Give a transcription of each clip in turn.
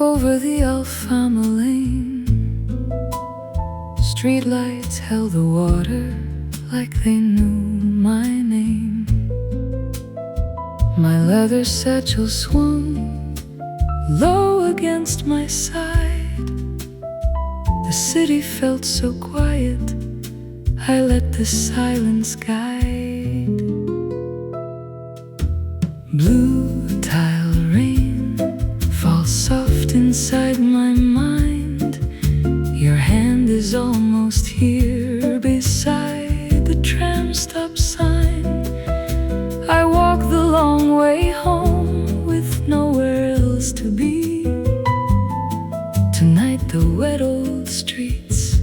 over the Alfama lane. Streetlights held the water like they knew my name. My leather satchel swung low against my side. The city felt so quiet, I let the silence guide. Blue tile rain falls soft inside my mind. Your hand is almost here beside the tram stop sign. I walk the long way home with nowhere else to be. Tonight the wet old streets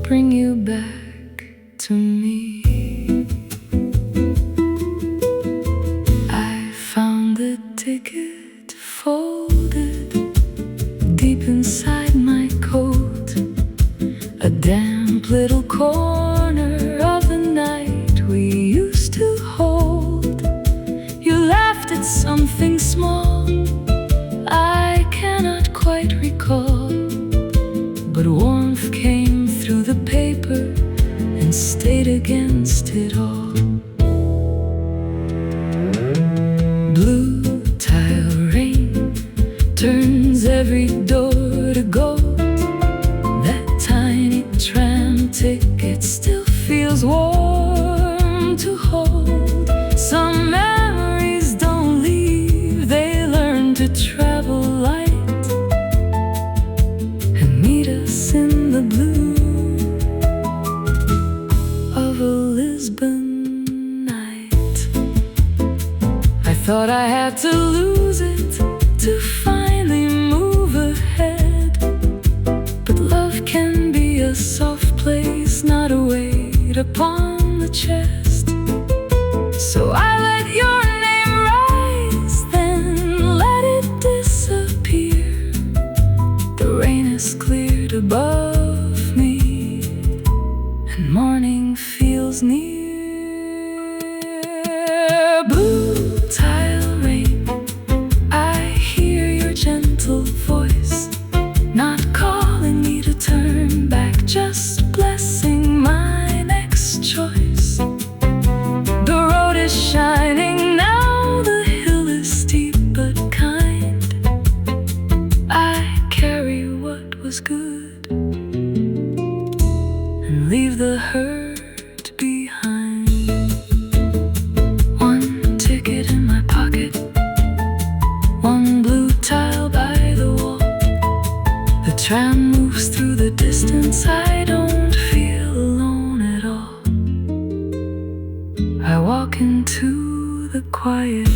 bring you back to me. I found the ticket folded deep inside my coat, a damp little corner of the night we used to hold. You laughed at something small I cannot quite recall, but warmth came through the paper and stayed against it all. Blue tile rain turns every door to gold. That tiny tram ticket still feels warm to hold. Some memories don't leave, they learn to travel light and meet us in the blue of a Lisbon night. I thought I had to lose it to finally move ahead, but love can be a soft place, not a weight upon the chest. So I let your name rise, then let it disappear. The rain has cleared above me, and morning feels near. Blue tile rain, I hear your gentle voice, not calling me to turn back, just blessing my next choice. The road is shining now, the hill is steep but kind. I carry what was good and leave the hurt behind. One ticket in my pocket, one blue tile by the wall. The tram moves through the distance, I don't feel alone at all. I walk into the quiet.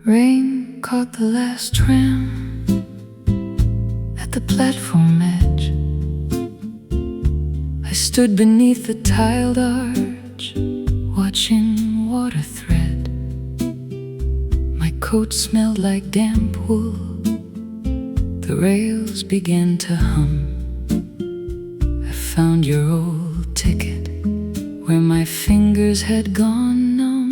Rain caught the last tram at the platform edge. I stood beneath the tiled arch, watching water thread. My coat smelled like damp wool. The rails began to hum. I found your old ticket where my fingers had gone numb.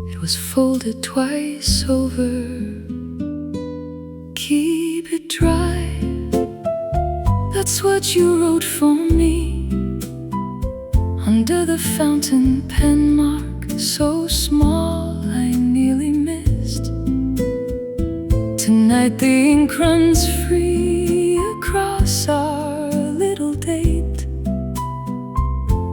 It was folded twice over. Keep it dry, that's what you wrote for me. Under the fountain pen mark, so small I nearly missed. Tonight the ink runs free across our little date,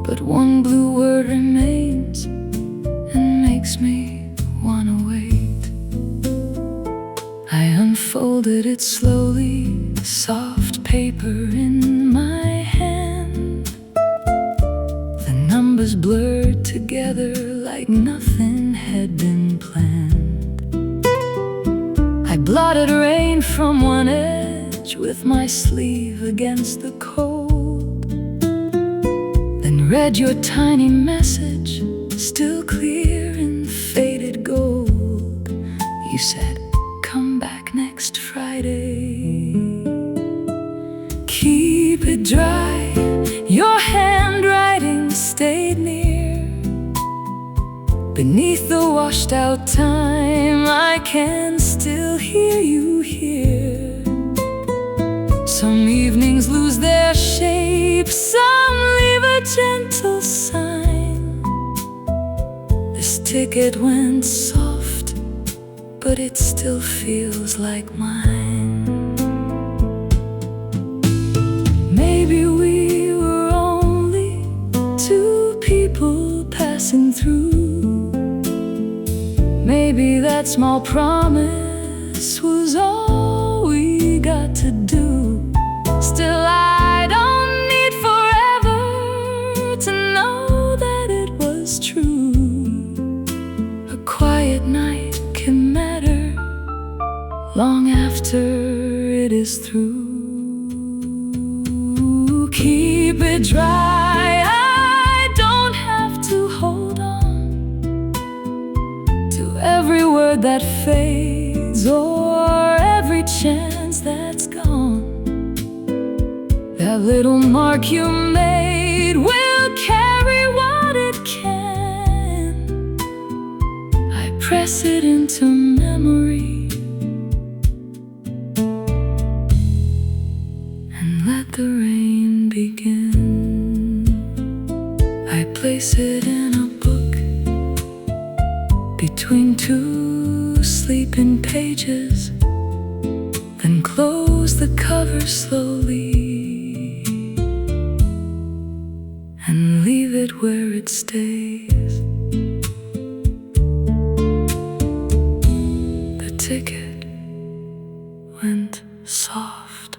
but one blue word remains and makes me wanna wait. I unfolded it slowly, soft paper in my hand. The numbers blurred together like nothing had been planned. I blotted rain from one edge with my sleeve against the cold, then read your tiny message, still clear in faded gold. You said, "Come back next Friday. Keep it dry." Your handwriting stayed near. Beneath the washed out time, I can still hear you here. Some evenings lose their shape, some leave a gentle sign. This ticket went soft, but it still feels like mine. Maybe we were only two people passing through. Maybe that small promise was all we got to do. Still, I don't need forever to know that it was true. A quiet night can matter long after it is through. Keep it dry, I don't have to hold on to every word that fades or every chance that's gone. That little mark you made will carry what it can. I press it into memory and let the rain begin. I place it in a book between two sleeping pages, then close the cover slowly and leave it where it stays. The ticket went soft.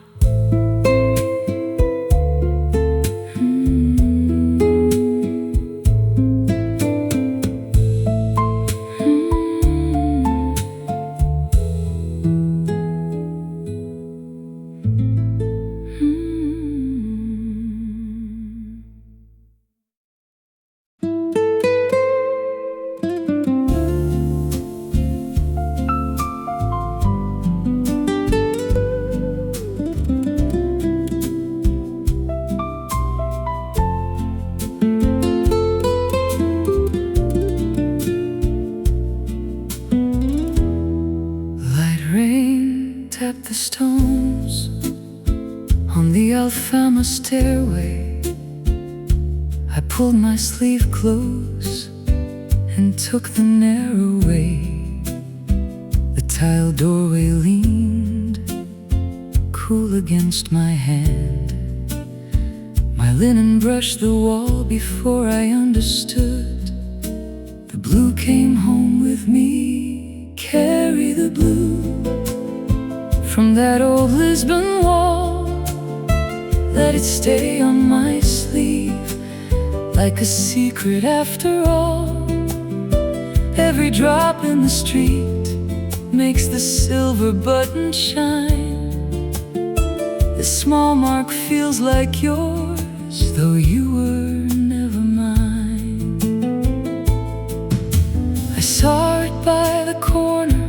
Tap the stones on the Alfama stairway. I pulled my sleeve close and took the narrow way. The tile doorway leaned cool against my hand. My linen brushed the wall before I understood. The blue came home with me. Carry the blue from that old Lisbon wall. Let it stay on my sleeve like a secret after all. Every drop in the street makes the silver button shine. This small mark feels like yours, though you were never mine. I saw it by the corner,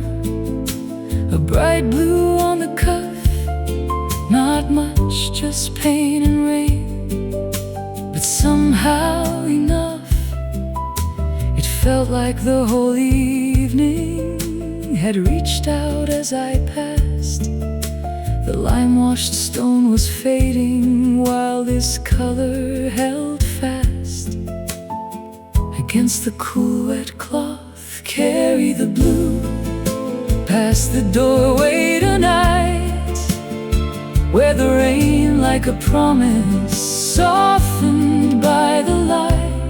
a bright blue on the cuff. Not much, just pain and rain, but somehow enough. It felt like the whole evening had reached out as I passed. The lime-washed stone was fading while this color held fast. Against the cool wet cloth, carry the blue past the doorway tonight, where the rain like a promise softened by the light.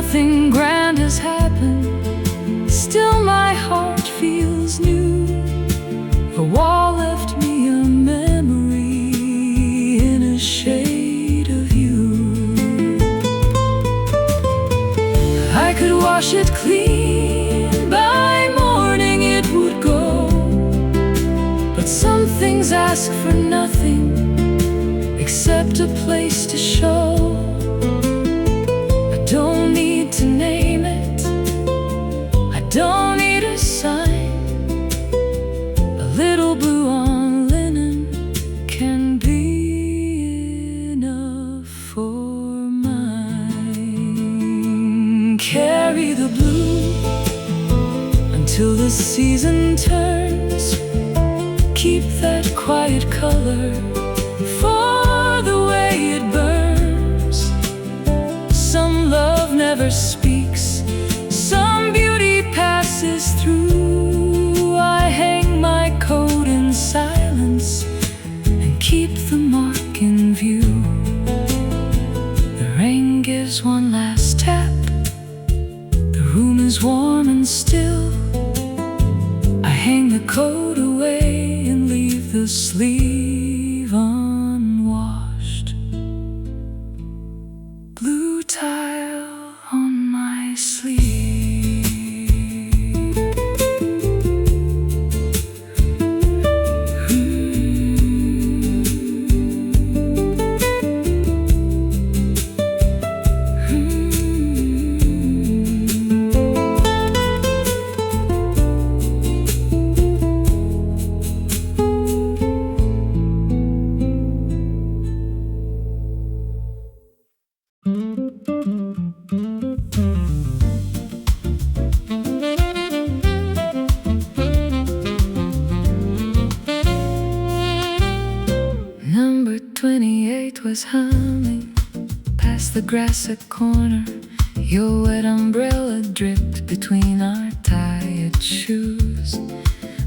nothing grand has happened, still my heart feels new. The wall left me a memory in a shade of you. I could wash it clean, by morning it would go. But some things ask for nothing except a place to show. I don't need to name it, I don't need a sign. A little blue on linen can be enough for mine. Carry the blue until the season turns. Keep that quiet color for the way it burns. Some love never speaks, some beauty passes through. I hang my coat in silence and keep the mark in view. The rain gives one last tap, the room is warm and still. I hang the coat away and leave the sleeve unwashed. Blue tile on my sleeve. Number 28 was humming past the grass at corner. Your wet umbrella dripped between our tired shoes.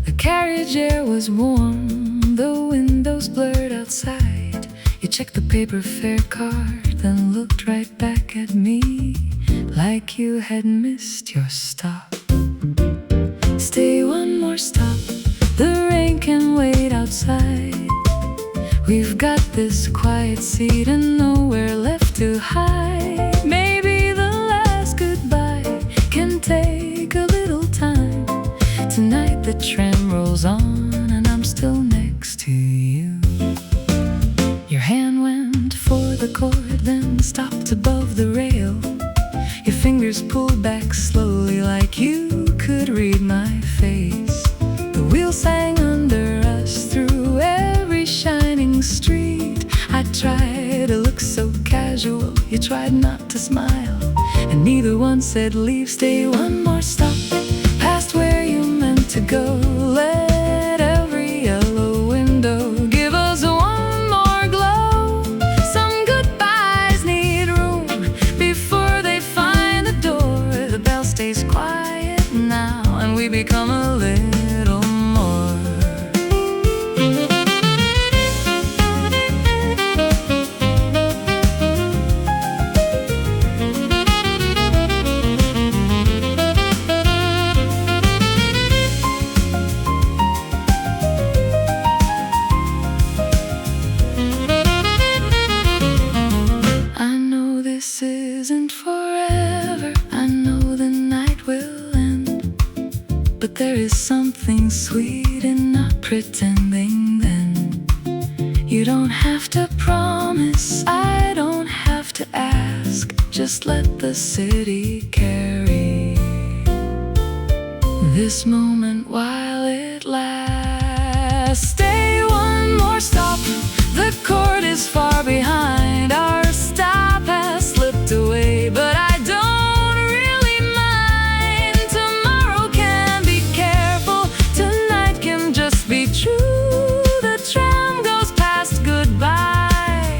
The carriage air was warm, the windows blurred outside. You checked the paper fare card, then looked right back at me like you had missed your stop. Stay one more stop, the rain can wait outside. We've got this quiet seat and nowhere left to hide. Maybe the last goodbye can take a little time. Tonight the tram rolls on and I'm still next to you. Your hand went for the cord, then stopped above the rail. Your fingers pulled back slowly like you could read my face. The wheel sang under us through every shining street. I tried to look so casual, you tried not to smile, and neither one said leave. Stay one more stop, past where you meant to go. Let every yellow window give us one more glow. Some goodbyes need room before they find the door. The bell stays quiet now and we become a little more. I know this isn't forever, I know the night will end, but there is something sweet in not pretending then. You don't have to promise, I don't have to ask. Just let the city carry this moment while it lasts. Stay one more stop, the court is far behind. Our stop has slipped away, but I don't really mind. Tomorrow can be careful, tonight can just be true. The tram goes past goodbye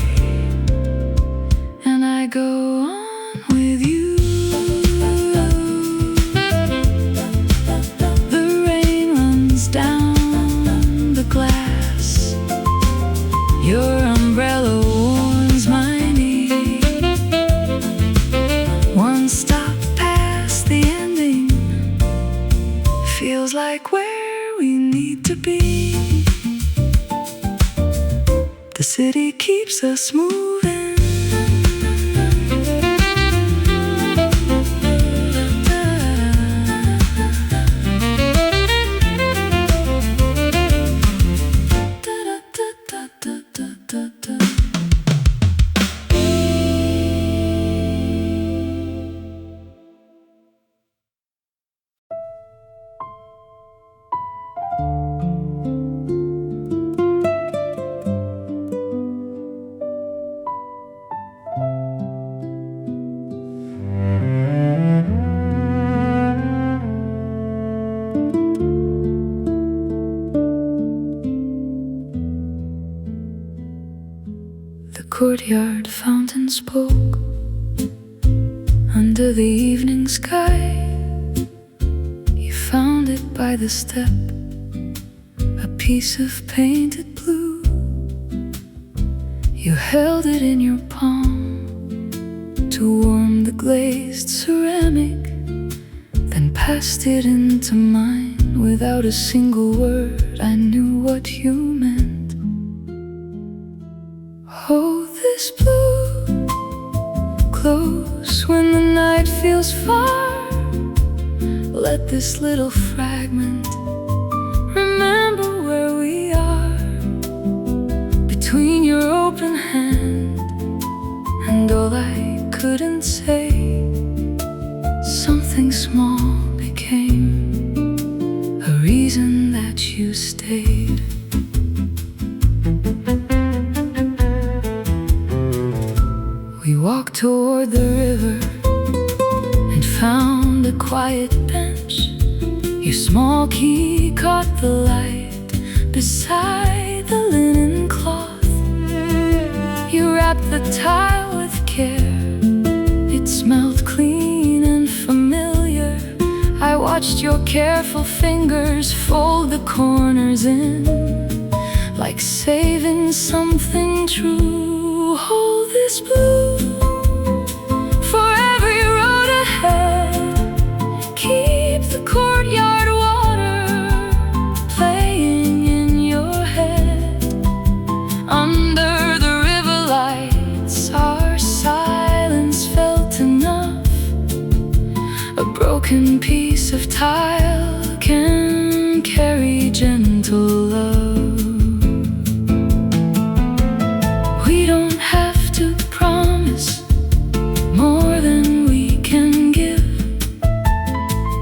and I go on with you. The rain runs down the glass, your umbrella warms my knee. One stop keeps us moving. The courtyard fountain spoke under the evening sky. You found it by the step, a piece of painted blue. You held it in your palm to warm the glazed ceramic, then passed it into mine. Without a single word, I knew what you meant. Hold this blue close when the night feels far. Let this little fragment remember where we are. Between your open hand and all I couldn't say, something small became a reason that you stayed. We walked toward the river and found a quiet bench. Your small key caught the light beside the linen cloth. You wrapped the tile with care. It smelled clean and familiar. I watched your careful fingers fold the corners in, like saving something true. Hold this blue for every road ahead. Keep the courtyard water playing in your head. Under the river lights, our silence felt enough. A broken piece of tile can carry gentle love. We don't have to promise more than we can give.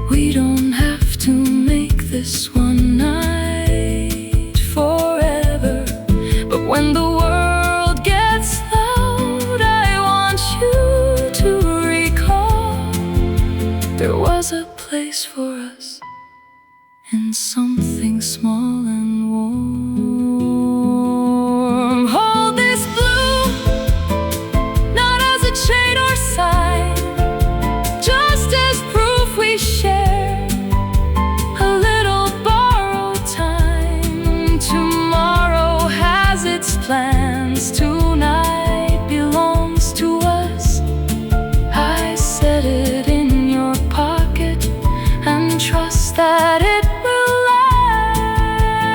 We don't have to make this one night forever. But when the world gets loud, I want you to recall there was a place for us in something small and warm. Hold this blue, not as a chain or sign, just as proof we share a little borrowed time. Tomorrow has its plans, tonight belongs to us. I set it in your pocket and trust that it will last.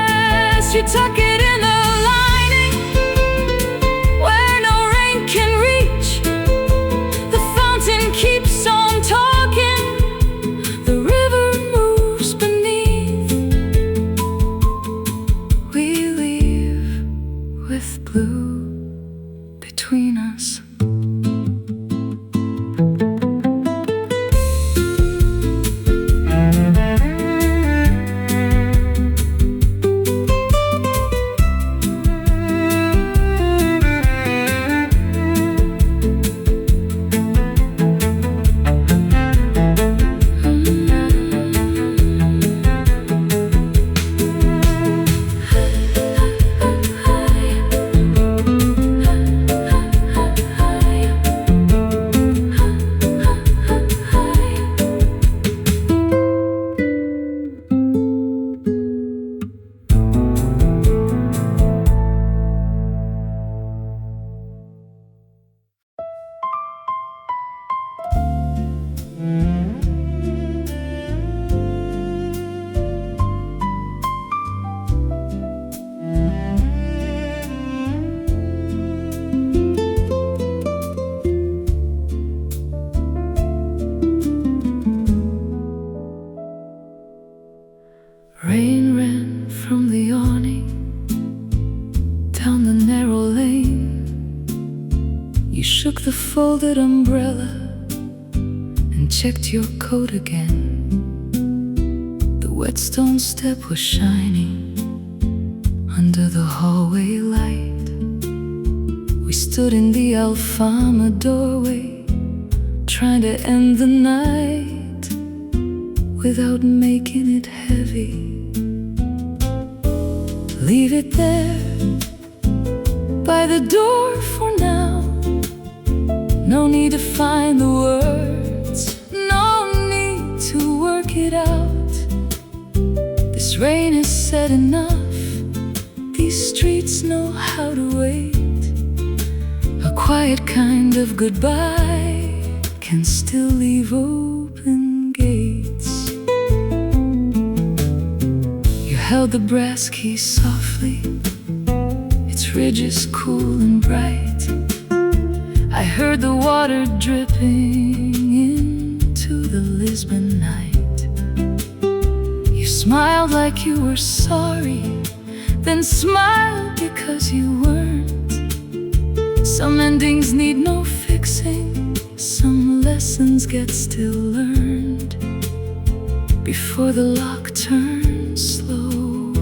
folded umbrella and checked your coat again. The wet stone step was shining under the hallway light. We stood in the Alfama doorway, trying to end the night without making it heavy. Leave it there by the door for now. No need to find the words, no need to work it out. This rain has said enough. These streets know how to wait. A quiet kind of goodbye can still leave open gates. You held the brass key softly, its ridges cool and bright. I heard the water dripping into the Lisbon night. You smiled like you were sorry, then smiled because you weren't. Some endings need no fixing, some lessons get still learned before the lock turns slow.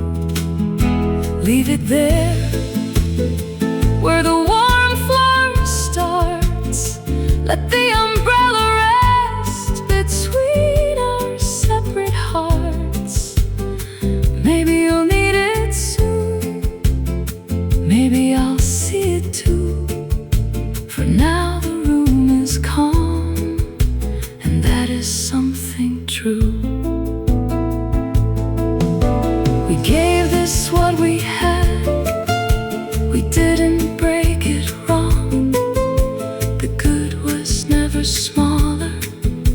Leave it there where the warm floor starts. Let the umbrella rest between our separate hearts. Maybe you'll need it soon, maybe I'll see it too. For now the room is calm, and that is something true. We gave this what we had, we didn't break it wrong. The good was never smaller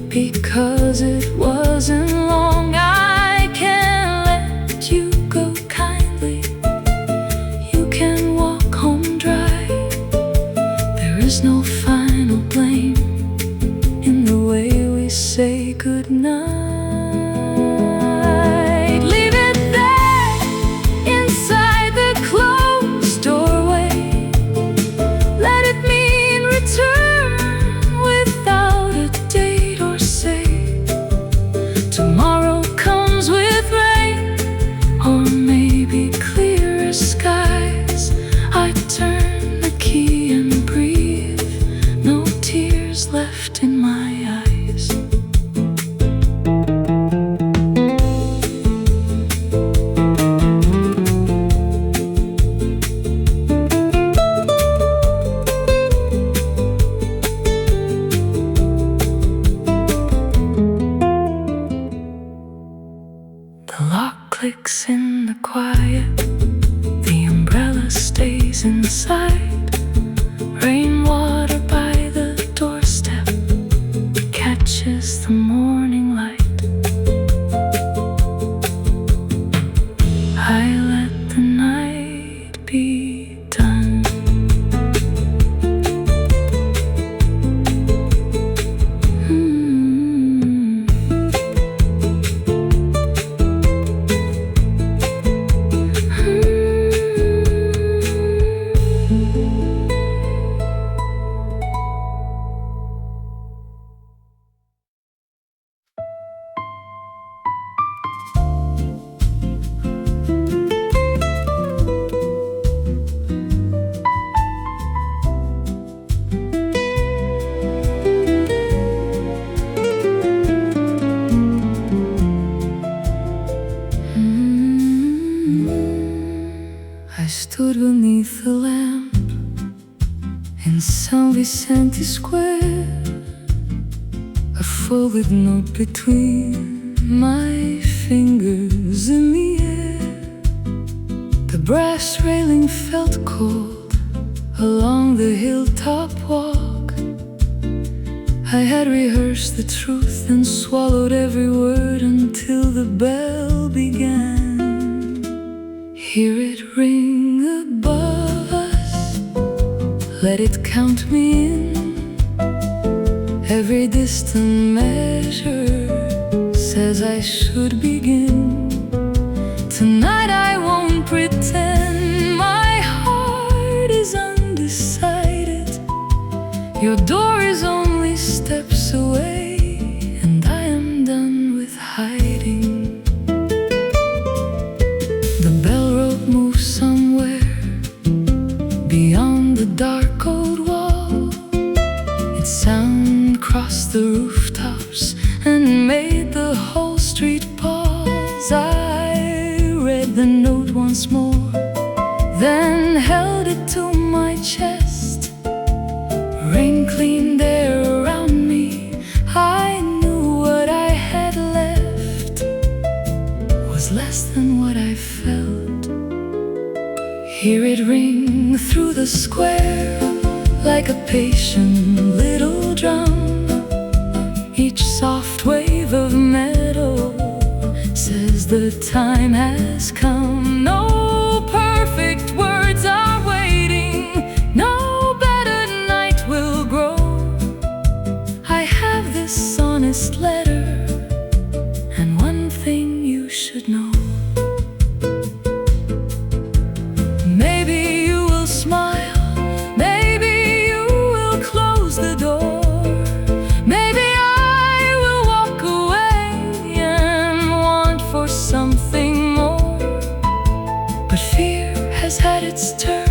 because it wasn't long. I can't let you go kindly, you can walk home dry. There is no final blame in the way we say goodnight. Leave it there inside the closed doorway. Let it mean return without a date or say. Tomorrow comes with rain, or maybe clearer skies. I turn the key and breathe, no tears left in my eyes. The lock clicks in the quiet, the umbrella stays inside. Rainwater by the doorstep catches the morning light. I let the night be done. I stood beneath the lamp in São Vicente Square, a folded note between my fingers in the air. The brass railing felt cold along the hilltop walk. I had rehearsed the truth and swallowed every word until the bell began. Hear it ring above us, let it count me in. Every distant measure says I should begin. Tonight I won't pretend my heart is undecided. Your door is only steps away, and I am done with hiding. The bell rope moves somewhere beyond the dark old wall. Its sound crossed the rooftops and made the whole street pause. I read the note once more, then held it to my chest. Rain cleaned air around me. I knew what I had left was less than what I felt. Hear it ring through the square like a patient little drum. Each soft wave of metal says the time has come. No perfect words are waiting, no better night will grow. I have this honest letter, and one thing you should know. Maybe you will smile, maybe you will close the door, maybe I will walk away and want for something more. But fear has had its turn,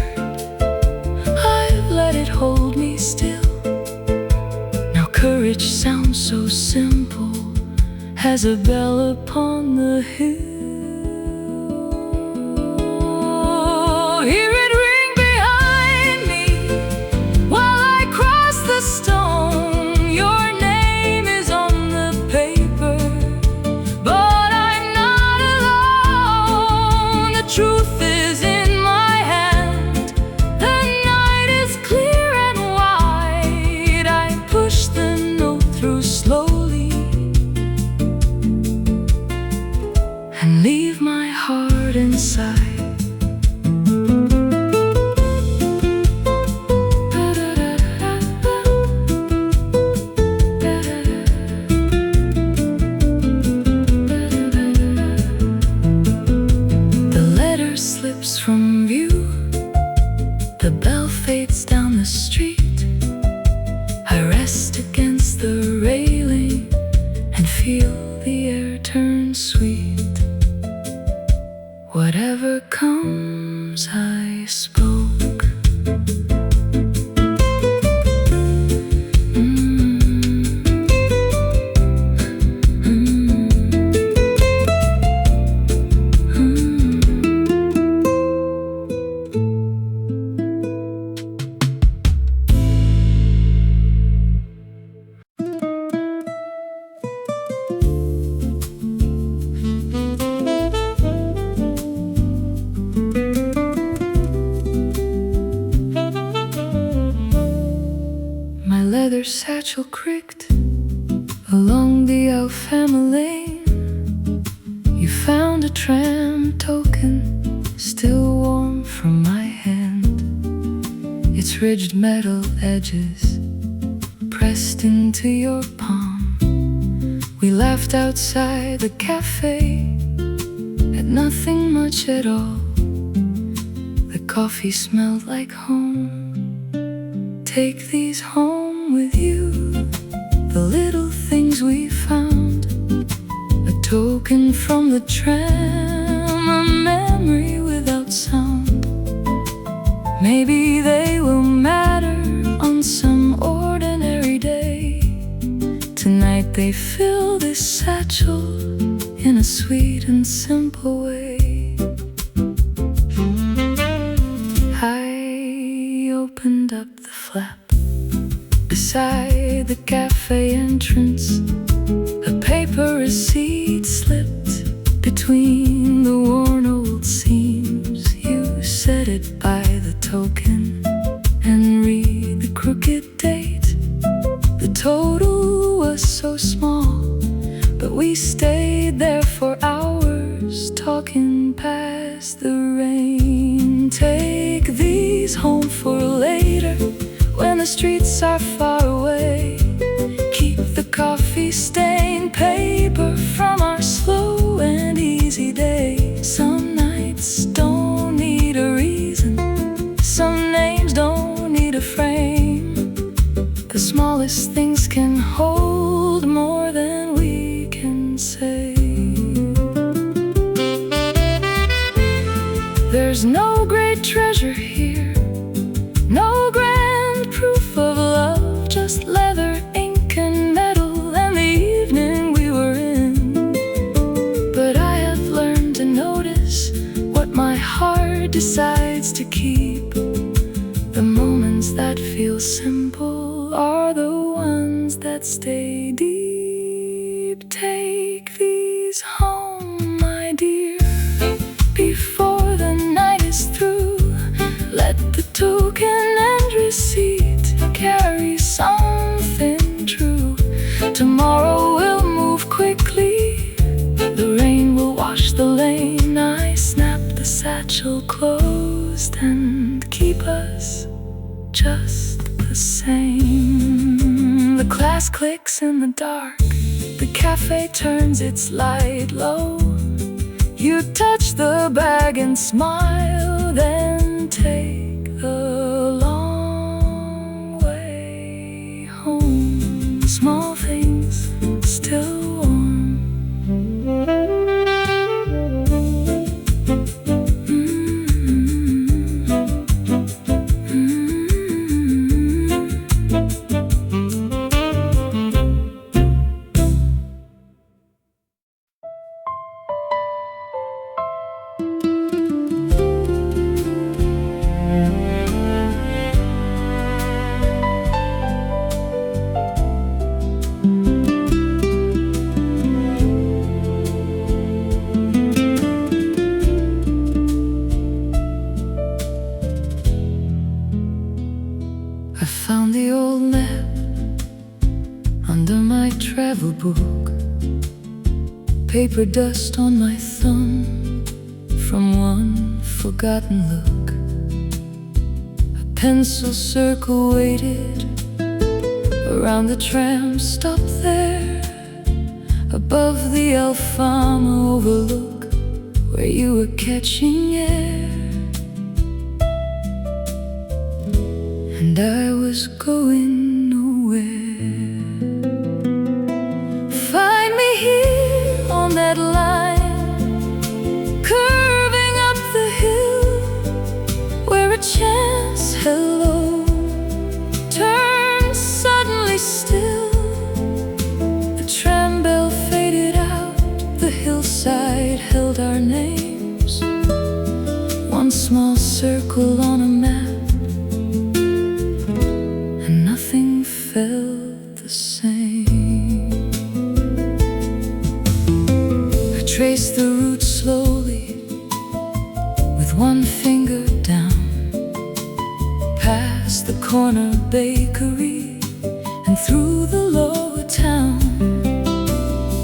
I've let it hold me still. Now courage sounds so simple as a bell upon the hill. Hear it ring behind me while I cross the stone. Your name is on the paper, but I'm not alone. The truth is in my hand, the night is clear and wide. I push the note through slowly and leave my heart inside. The letter slips from view, the bell fades down the street. I rest against the railing and feel the air turn sweet. Whatever comes, I spoke. My leather satchel creaked along the Alfama lane. You found a tram token still warm from my hand, its ridged metal edges pressed into your palm. We laughed outside the cafe at nothing much at all. The coffee smelled like home. Take these home with you, the little things we found. A token from the tram, a memory without sound. Maybe they will matter on some ordinary day. Tonight they fill this satchel in a sweet and simple way. I opened up the flap beside the cafe entrance. A paper receipt slipped between the worn old seams. You set it by the token and read the crooked date. The total was so small, but we stayed there for hours, talking past the rain. Take these home for later, when the streets are far away. Keep the coffee-stained paper from our slow and easy day. Some nights don't need a reason, some names don't need a frame. promise things can hold more than we can say. There's no great treasure here, no grand proof of love, just leather, ink, and metal, and the evening we were in. But I have learned to notice what my heart decides to keep. The moments that feel simple are the ones that stay deep. Take these home, my dear, before the night is through. Let the token and receipt carry something true. Tomorrow will move quickly, the rain will wash the lane. I snap the satchel closed and keep us just the same. The class clicks in the dark, the cafe turns its light low. You touch the bag and smile, then take the long way home. Small things still warm. I found the old map under my travel book, paper dust on my thumb from one forgotten look. A pencil circle waited around the tram stop there, above the Alfama overlook where you were catching air. And I was going nowhere. Find me here on that line, curving up the hill, where a chance hello turns suddenly still. The tram bell faded out, the hillside held our names, one small circle on a map. Felt the same. I traced the route slowly, with one finger down, past the corner bakery and through the lower town.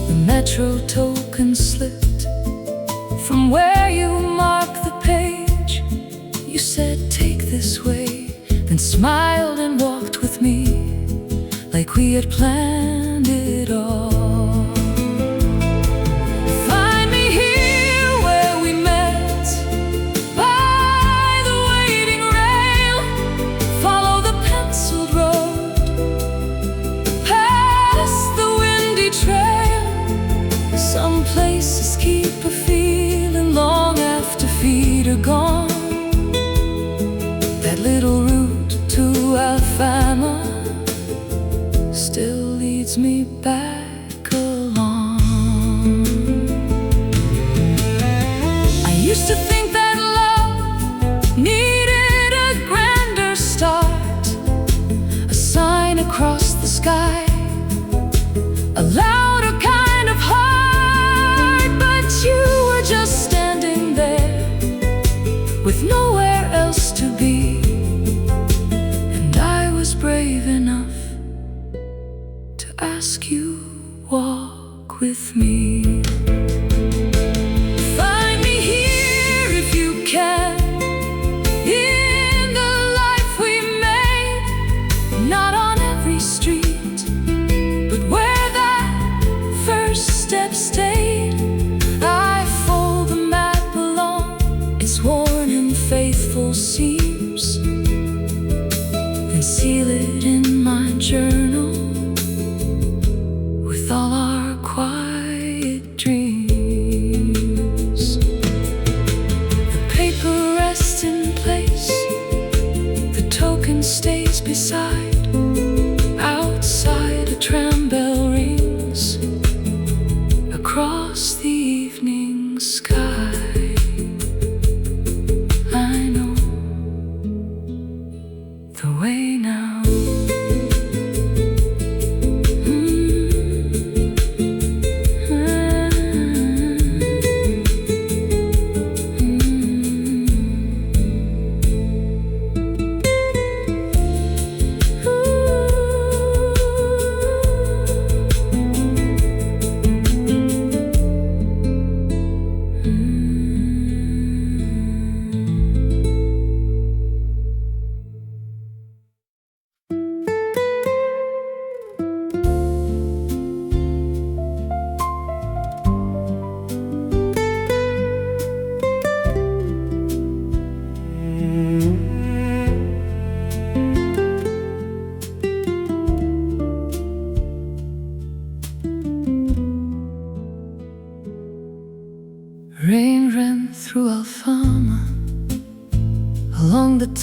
The metro token slipped from where you marked the page. You said, take this way, then smiled and walked with me like we had planned it all. Find me here where we met, by the waiting rail. Follow the penciled road, past the windy trail. Some places keep a feeling long after feet are gone. That little route to Alfama still leads me back along. I used to think that love needed a grander start, a sign across the sky, a louder kind of heart. But you were just standing there with nowhere else to be, and I was brave enough ask you, walk with me. Find me here if you can, in the life we made. Not on every street, but where that first step stayed. I fold the map along its worn and faithful seams, and seal it in my journal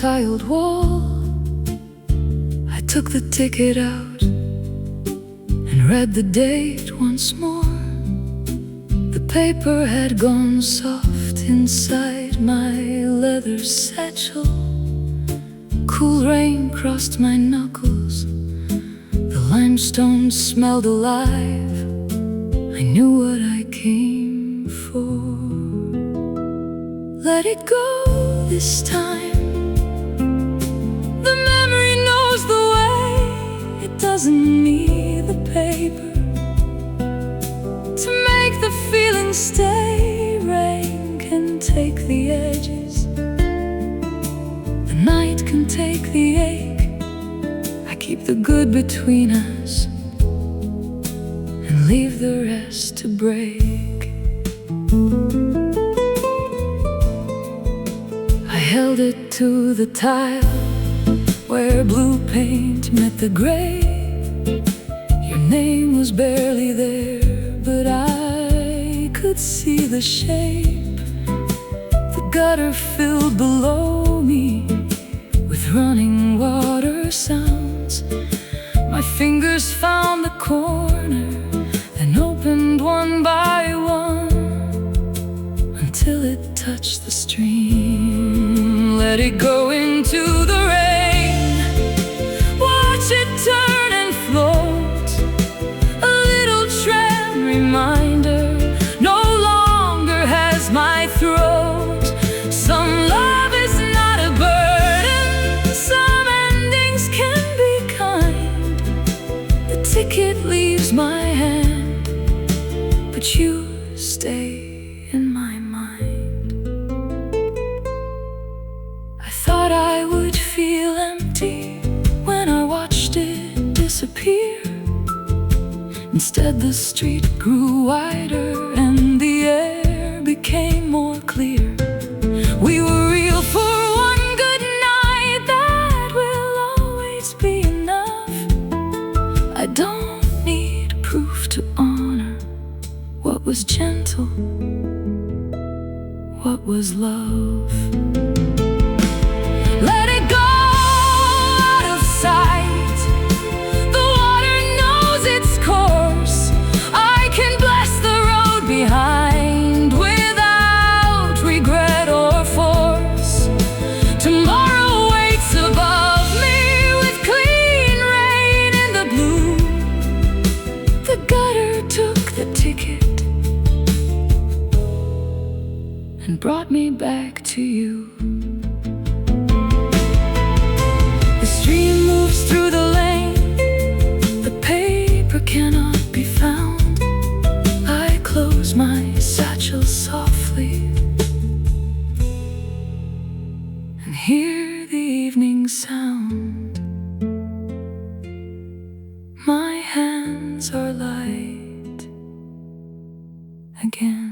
tiled wall. I took the ticket out and read the date once more. The paper had gone soft inside my leather satchel. Cool rain crossed my knuckles. The limestone smelled alive. I knew what I came for. Let it go this time. The memory knows the way. It doesn't need the paper to make the feeling stay. Rain can take the edges, the night can take the ache. I keep the good between us and leave the rest to break. I held it to the tile where blue paint met the gray. Your name was barely there, but I could see the shape. The gutter filled below me with running water sounds. My fingers found the corner and opened one by one until it touched the stream. Let it go into the rain. Watch it turn and float. A little tram reminder no longer has my throat. Some love is not a burden. Some endings can be kind. The ticket leaves my hand, but you stay in my mind. I thought I would feel empty when I watched it disappear. Instead the street grew wider and the air became more clear. We were real for one good night. That will always be enough. I don't need proof to honor what was gentle, what was love. Let it go out of sight. The water knows its course. I can bless the road behind without regret or force. Tomorrow waits above me with clean rain in the blue. The gutter took the ticket and brought me back to you. The stream moves through the lane. The paper cannot be found. I close my satchel softly and hear the evening sound. My hands are light again.